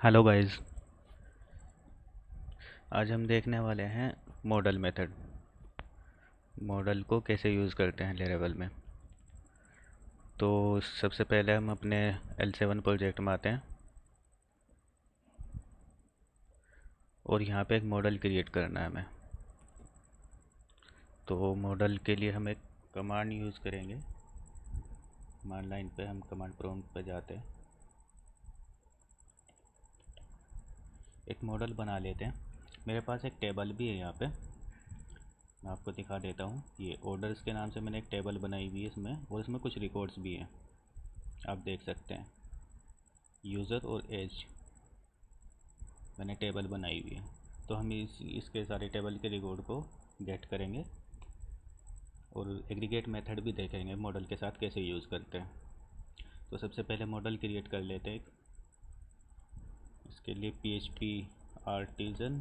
Hello guys. आज हम देखने वाले हैं मॉडल मेथड। मॉडल को कैसे यूज़ करते हैं लेरेवल में। तो सबसे पहले हम अपने L7 प्रोजेक्ट में आते हैं और यहाँ पे एक मॉडल क्रिएट करना है हमें। तो मॉडल के लिए हम एक कमांड यूज़ करेंगे। कमांड लाइन पे हम कमांड प्रॉम्प्ट पे जाते हैं, एक मॉडल बना लेते हैं। मेरे पास एक टेबल भी है यहाँ पे, मैं आपको दिखा देता हूँ। ये ऑर्डर्स के नाम से मैंने एक टेबल बनाई हुई है इसमें, और इसमें कुछ रिकॉर्ड्स भी हैं, आप देख सकते हैं। यूज़र और एज मैंने टेबल बनाई हुई है। तो हम इसके सारे टेबल के रिकॉर्ड को गेट करेंगे और एग्रीगेट मेथड भी देखेंगे मॉडल के साथ कैसे यूज़ करते हैं। तो सबसे पहले मॉडल क्रिएट कर लेते हैं। इसके लिए PHP आर्टिजन,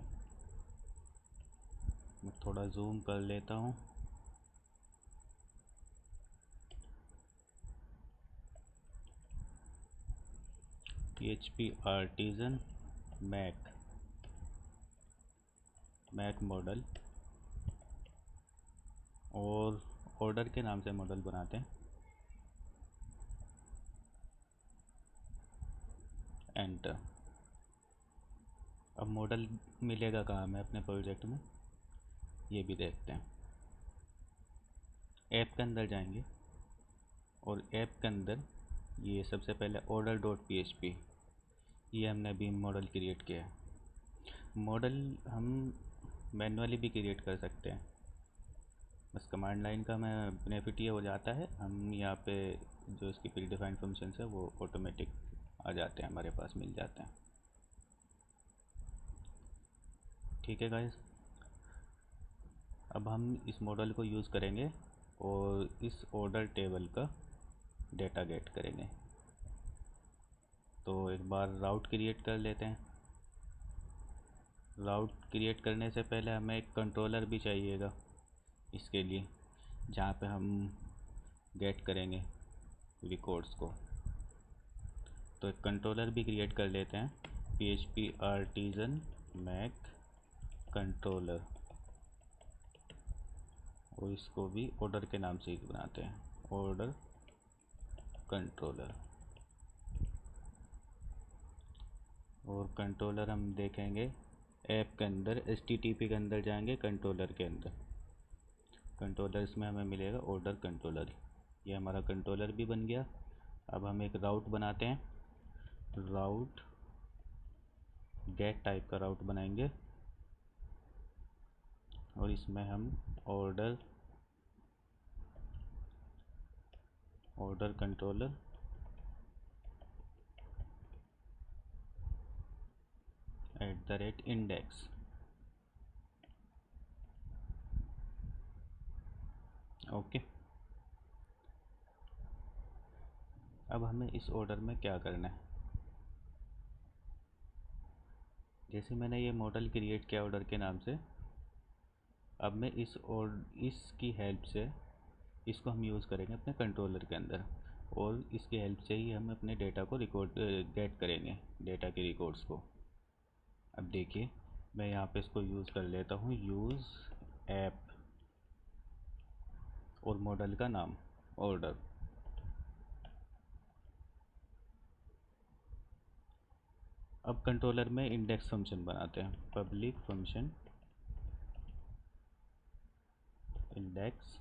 मैं थोड़ा जूम कर लेता हूँ। PHP आर्टिजन मैक मॉडल, और ऑर्डर के नाम से मॉडल बनाते हैं। एंटर। अब मॉडल मिलेगा कहाँ हमें अपने प्रोजेक्ट में, ये भी देखते हैं। ऐप के अंदर जाएंगे और ऐप के अंदर ये सबसे पहले ऑर्डर डॉट PHP, ये हमने अभी मॉडल क्रिएट किया है। मॉडल हम मैनुअली भी क्रिएट कर सकते हैं, बस कमांड लाइन का हमें बेनिफिट ये हो जाता है, हम यहाँ पे जो इसकी प्री डिफाइंड फंक्शंस है वो ऑटोमेटिक आ जाते हैं, हमारे पास मिल जाते हैं। ठीक है गाइस, अब हम इस मॉडल को यूज़ करेंगे और इस ऑर्डर टेबल का डेटा गेट करेंगे। तो एक बार राउट क्रिएट कर लेते हैं। राउट क्रिएट करने से पहले हमें एक कंट्रोलर भी चाहिएगा इसके लिए, जहाँ पे हम गेट करेंगे रिकॉर्ड्स को। तो एक कंट्रोलर भी क्रिएट कर लेते हैं, PHP आर्टिजन मैक कंट्रोलर, और इसको भी ऑर्डर के नाम से ही बनाते हैं, ऑर्डर कंट्रोलर। और कंट्रोलर हम देखेंगे ऐप के अंदर, HTTP के अंदर जाएंगे, कंट्रोलर के अंदर, कंट्रोलर्स में हमें मिलेगा ऑर्डर कंट्रोलर। ये हमारा कंट्रोलर भी बन गया। अब हम एक राउट बनाते हैं, राउट गेट टाइप का राउट बनाएंगे, और इसमें हम ऑर्डर कंट्रोलर @index। ओके। अब हमें इस ऑर्डर में क्या करना है, जैसे मैंने ये मॉडल क्रिएट किया ऑर्डर के नाम से, अब मैं इसकी हेल्प से इसको हम यूज़ करेंगे अपने कंट्रोलर के अंदर, और इसकी हेल्प से ही हम अपने डेटा को रिकॉर्ड गेट करेंगे, डेटा के रिकॉर्ड्स को। अब देखिए, मैं यहाँ पे इसको यूज़ कर लेता हूँ, यूज़ ऐप, और मॉडल का नाम ऑर्डर। अब कंट्रोलर में इंडेक्स फंक्शन बनाते हैं, पब्लिक फंक्शन इंडेक्स।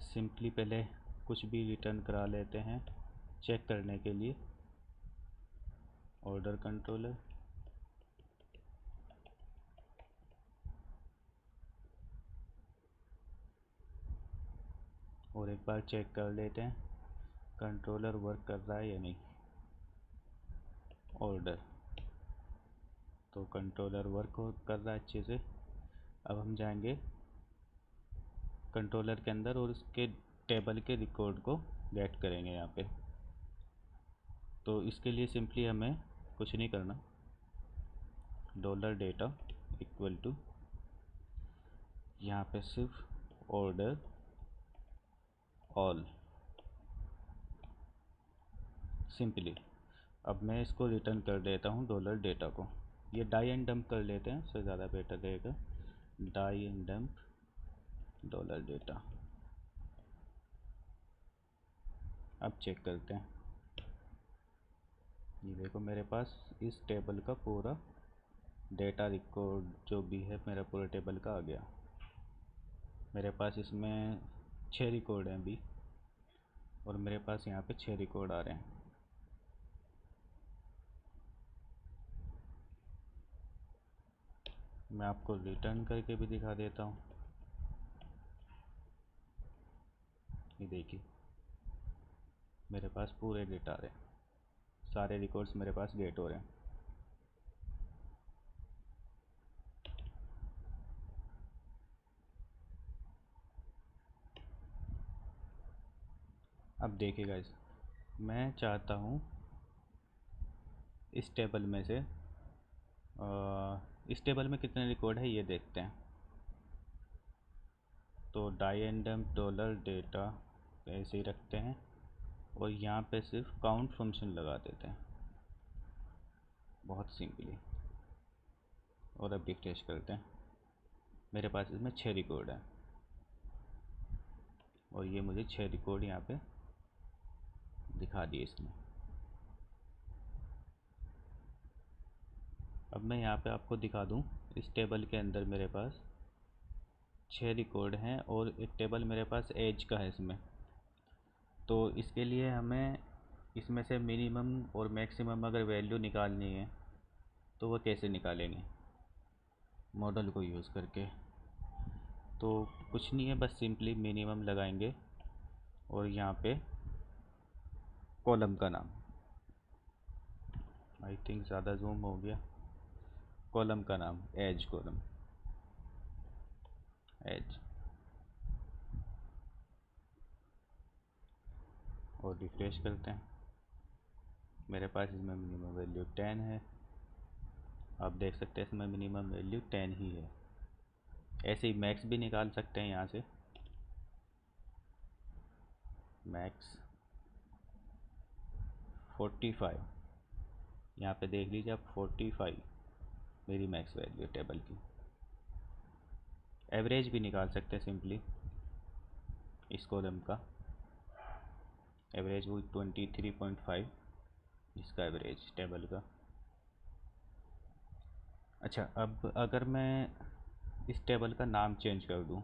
सिंपली पहले कुछ भी रिटर्न करा लेते हैं चेक करने के लिए, ऑर्डर कंट्रोलर। और एक बार चेक कर लेते हैं कंट्रोलर वर्क कर रहा है या नहीं, ऑर्डर। तो कंट्रोलर वर्क कर रहा है अच्छे से। अब हम जाएंगे कंट्रोलर के अंदर और उसके टेबल के रिकॉर्ड को गेट करेंगे यहाँ पे। तो इसके लिए सिंपली हमें कुछ नहीं करना, डॉलर डेटा इक्वल टू, यहाँ पे सिर्फ ऑर्डर ऑल, सिंपली। अब मैं इसको रिटर्न कर देता हूँ डॉलर डेटा को। ये डाई एंड डंप कर लेते हैं, उससे ज़्यादा बेटर रहेगा। Die and dump dollar data. अब चेक करते हैं। ये देखो मेरे पास इस टेबल का पूरा डेटा रिकॉर्ड जो भी है मेरा पूरा टेबल का आ गया। मेरे पास इसमें 6 रिकॉर्ड हैं अभी, और मेरे पास यहाँ पे 6 रिकॉर्ड आ रहे हैं। मैं आपको रिटर्न करके भी दिखा देता हूँ। ये देखिए मेरे पास पूरे डेटा आ रहे हैं, सारे रिकॉर्ड्स मेरे पास गेट हो रहे हैं। अब देखिए गाइस, मैं चाहता हूँ इस टेबल में से इस टेबल में कितने रिकॉर्ड है ये देखते हैं। तो die and dump dollar data ऐसे ही रखते हैं, और यहाँ पे सिर्फ काउंट फंक्शन लगा देते हैं, बहुत सिंपली। और अब रिफ्रेश करते हैं। मेरे पास इसमें 6 रिकॉर्ड है, और ये मुझे 6 रिकॉर्ड यहाँ पे दिखा दिए इसने। अब मैं यहाँ पे आपको दिखा दूँ, इस टेबल के अंदर मेरे पास 6 रिकॉर्ड हैं, और एक टेबल मेरे पास एज का है इसमें। तो इसके लिए हमें इसमें से मिनिमम और मैक्सिमम अगर वैल्यू निकालनी है तो वो कैसे निकालेंगे, मॉडल को यूज़ करके। तो कुछ नहीं है, बस सिंपली मिनिमम लगाएंगे, और यहाँ पे कॉलम का नाम, आई थिंक ज़्यादा जूम हो गया, कॉलम का नाम एज, कॉलम एज, और रिफ्रेश करते हैं। मेरे पास इसमें मिनिमम वैल्यू 10 है। आप देख सकते हैं इसमें मिनिमम वैल्यू 10 ही है। ऐसे ही मैक्स भी निकाल सकते हैं यहाँ से, मैक्स 45, यहाँ पे देख लीजिए आप 45 मेरी मैक्स वैल्यू टेबल की। एवरेज भी निकाल सकते हैं सिंपली, इस कॉलम का एवरेज वो 23.5, इसका एवरेज टेबल का। अच्छा, अब अगर मैं इस टेबल का नाम चेंज कर दूं,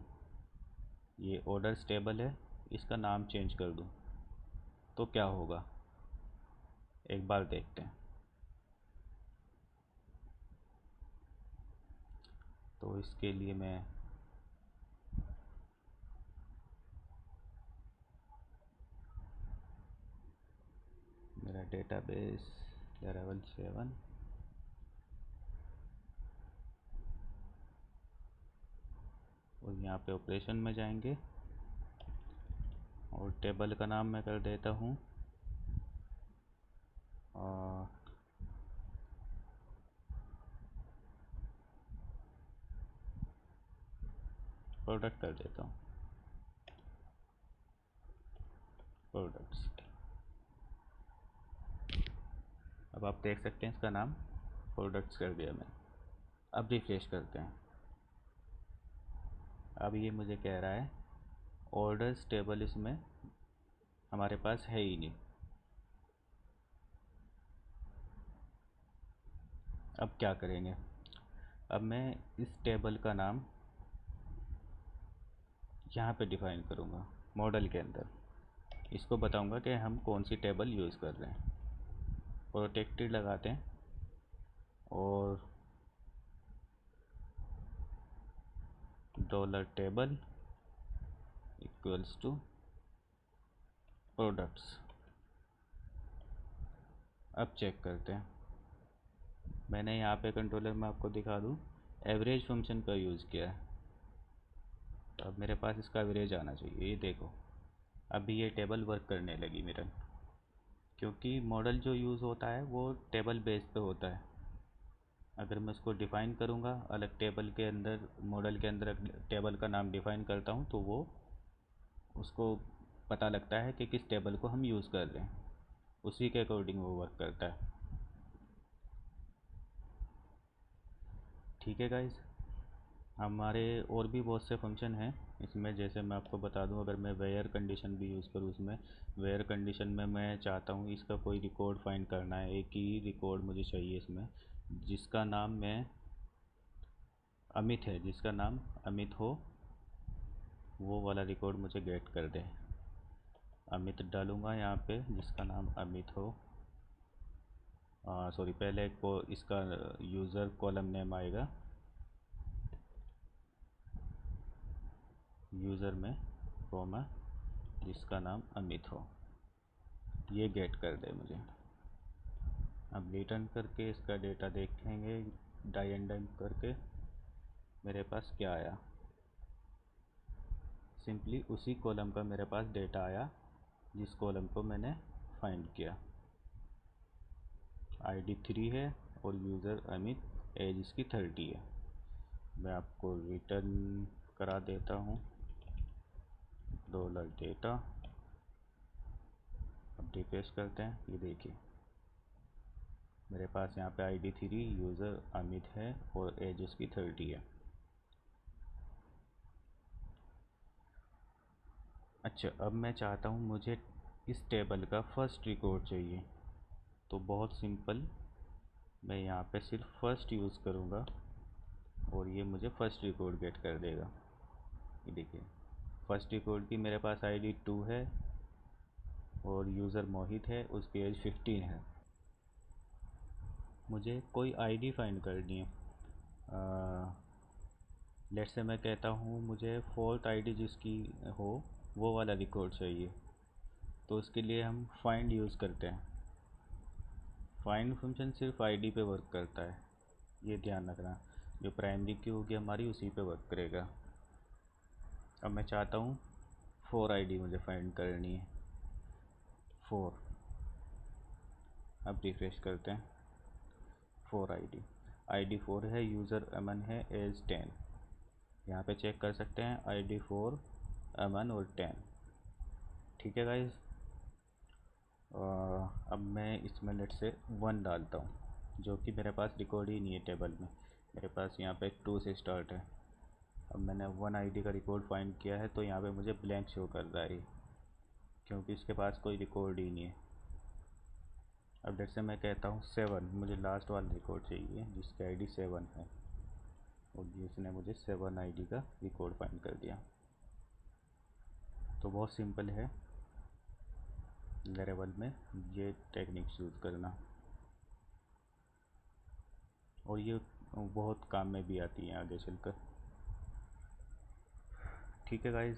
ये ऑर्डर्स टेबल है, इसका नाम चेंज कर दूं तो क्या होगा, एक बार देखते हैं। तो इसके लिए मैं मेरा डेटाबेस लेवल 7, और यहाँ पे ऑपरेशन में जाएंगे, और टेबल का नाम मैं कर देता हूँ प्रोडक्ट कर देता हूँ, प्रोडक्ट्स। अब आप देख सकते हैं इसका नाम प्रोडक्ट्स कर दिया मैंने। अब रिफ्रेश करते हैं। अब ये मुझे कह रहा है ऑर्डर्स टेबल इसमें हमारे पास है ही नहीं। अब क्या करेंगे, अब मैं इस टेबल का नाम यहाँ पे डिफ़ाइन करूँगा मॉडल के अंदर। इसको बताऊँगा कि हम कौन सी टेबल यूज़ कर रहे हैं। प्रोटेक्टेड लगाते हैं, और dollar table equals to products. अब चेक करते हैं। मैंने यहाँ पे कंट्रोलर में आपको दिखा दूँ एवरेज फंक्शन का यूज़ किया है, तो अब मेरे पास इसका एवरेज आना चाहिए। ये देखो अभी ये टेबल वर्क करने लगी मेरा, क्योंकि मॉडल जो यूज़ होता है वो टेबल बेस पे होता है। अगर मैं इसको डिफ़ाइन करूँगा अलग टेबल के अंदर, मॉडल के अंदर टेबल का नाम डिफ़ाइन करता हूँ, तो वो उसको पता लगता है कि किस टेबल को हम यूज़ कर रहे हैं। उसी के अकॉर्डिंग वो वर्क करता है। ठीक है गाइस, हमारे और भी बहुत से फंक्शन हैं इसमें। जैसे मैं आपको बता दूं, अगर मैं वेयर कंडीशन भी यूज़ करूं इसमें, वेयर कंडीशन में मैं चाहता हूं इसका कोई रिकॉर्ड फाइंड करना है, एक ही रिकॉर्ड मुझे चाहिए इसमें, जिसका नाम मैं अमित है, जिसका नाम अमित हो, वो वाला रिकॉर्ड मुझे गेट कर दे। अमित डालूँगा यहाँ पे, जिसका नाम अमित हो। सॉरी, पहले को इसका यूज़र कॉलम नेम आएगा, यूज़र में कॉमा जिसका नाम अमित हो, ये गेट कर दे मुझे। अब रिटर्न करके इसका डेटा देखेंगे, डाई एंड डाई करके मेरे पास क्या आया। सिंपली उसी कॉलम का मेरे पास डेटा आया जिस कॉलम को मैंने फाइंड किया। आईडी 3 है और यूज़र अमित, एज इसकी 30 है। मैं आपको रिटर्न करा देता हूँ डॉलर डेटा। अब रिफ्रेश करते हैं, ये देखिए मेरे पास यहाँ पे आईडी 3, यूज़र अमित है और एज उसकी 30 है। अच्छा, अब मैं चाहता हूँ मुझे इस टेबल का फर्स्ट रिकॉर्ड चाहिए, तो बहुत सिंपल, मैं यहाँ पे सिर्फ फर्स्ट यूज़ करूँगा और ये मुझे फर्स्ट रिकॉर्ड गेट कर देगा। ये देखिए फर्स्ट रिकॉर्ड की मेरे पास आईडी 2 है और यूज़र मोहित है, उसकी एज 15 है। मुझे कोई आईडी फाइंड करनी है। लेट्स से मैं कहता हूँ मुझे फोर्थ आईडी जिसकी हो वो वाला रिकॉर्ड चाहिए, तो उसके लिए हम फाइंड यूज़ करते हैं। फाइंड फंक्शन सिर्फ आईडी पे वर्क करता है, ये ध्यान रखना। जो प्राइमरी की होगी हमारी उसी पे वर्क करेगा। अब मैं चाहता हूँ 4 आईडी मुझे फाइंड करनी है, 4। अब रिफ्रेश करते हैं, 4 आईडी, आईडी 4 है, यूज़र अमन है, एज 10। यहाँ पे चेक कर सकते हैं आईडी 4, अमन और 10। ठीक है गाइज, अब मैं इसमें लेट से 1 डालता हूँ, जो कि मेरे पास रिकॉर्ड ही नहीं है टेबल में। मेरे पास यहाँ पे 2 से स्टार्ट है। अब मैंने 1 आईडी का रिकॉर्ड फाइंड किया है, तो यहाँ पे मुझे ब्लैंक शो कर रहा है क्योंकि इसके पास कोई रिकॉर्ड ही नहीं है। अब लेट से मैं कहता हूँ 7, मुझे लास्ट वाला रिकॉर्ड चाहिए जिसकी आईडी 7 है, और इसने मुझे 7 आईडी का रिकॉर्ड फाइंड कर दिया। तो बहुत सिंपल है लैरावेल में ये टेक्निक्स यूज़ करना, और ये बहुत काम में भी आती हैं आगे चलकर। ठीक है गाइज़,